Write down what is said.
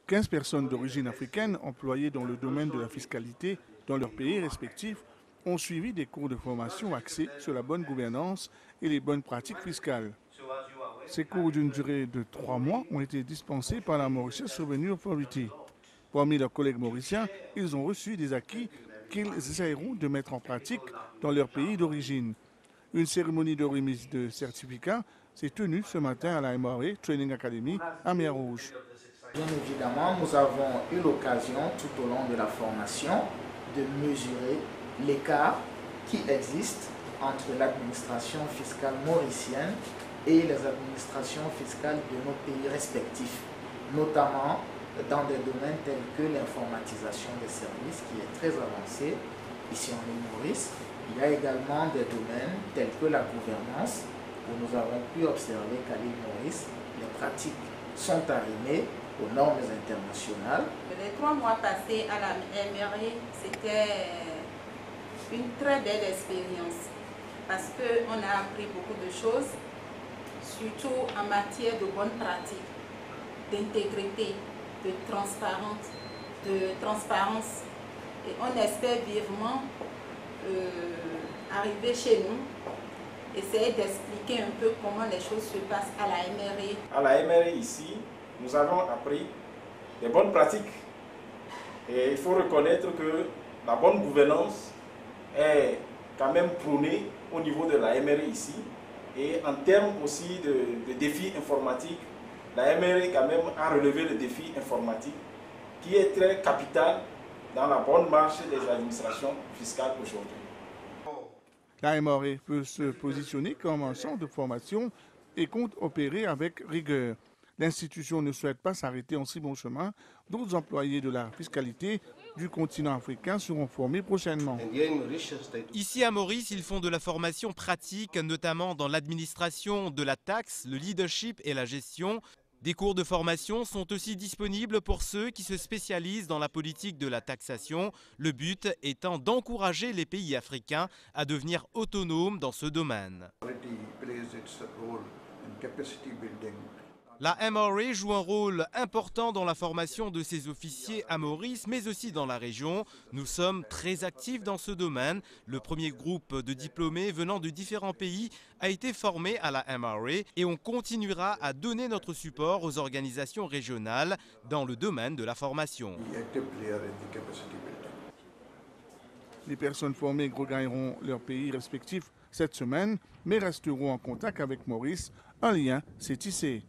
15 personnes d'origine africaine employées dans le domaine de la fiscalité dans leurs pays respectifs ont suivi des cours de formation axés sur la bonne gouvernance et les bonnes pratiques fiscales. Ces cours d'une durée de 3 mois ont été dispensés par la Mauritius Revenue Authority. Parmi leurs collègues mauriciens, ils ont reçu des acquis qu'ils essayeront de mettre en pratique dans leur pays d'origine. Une cérémonie de remise de certificats s'est tenue ce matin à la MRA Training Academy à Mer-Rouge. Bien évidemment, nous avons eu l'occasion tout au long de la formation de mesurer l'écart qui existe entre l'administration fiscale mauricienne et les administrations fiscales de nos pays respectifs, notamment dans des domaines tels que l'informatisation des services qui est très avancée ici en île Maurice. Il y a également des domaines tels que la gouvernance où nous avons pu observer qu'à l'île Maurice, les pratiques sont arrimées aux normes internationales. Les 3 mois passés à la MRA, c'était une très belle expérience parce qu'on a appris beaucoup de choses, surtout en matière de bonnes pratiques, d'intégrité, de transparence. Et on espère vivement arriver chez nous, essayer d'expliquer un peu comment les choses se passent à la MRA. À la MRA ici, nous avons appris des bonnes pratiques. Et il faut reconnaître que la bonne gouvernance est quand même prônée au niveau de la MRA ici. Et en termes aussi de défis informatiques, la MRA quand même a relevé le défi informatique qui est très capital dans la bonne marche des administrations fiscales aujourd'hui. La MRA peut se positionner comme un centre de formation et compte opérer avec rigueur. L'institution ne souhaite pas s'arrêter en si bon chemin. D'autres employés de la fiscalité du continent africain seront formés prochainement. Ici à Maurice, ils font de la formation pratique, notamment dans l'administration de la taxe, le leadership et la gestion. Des cours de formation sont aussi disponibles pour ceux qui se spécialisent dans la politique de la taxation, le but étant d'encourager les pays africains à devenir autonomes dans ce domaine. La MRA joue un rôle important dans la formation de ses officiers à Maurice, mais aussi dans la région. Nous sommes très actifs dans ce domaine. Le premier groupe de diplômés venant de différents pays a été formé à la MRA et on continuera à donner notre support aux organisations régionales dans le domaine de la formation. Les personnes formées regagneront leurs pays respectifs cette semaine, mais resteront en contact avec Maurice. Un lien s'est tissé.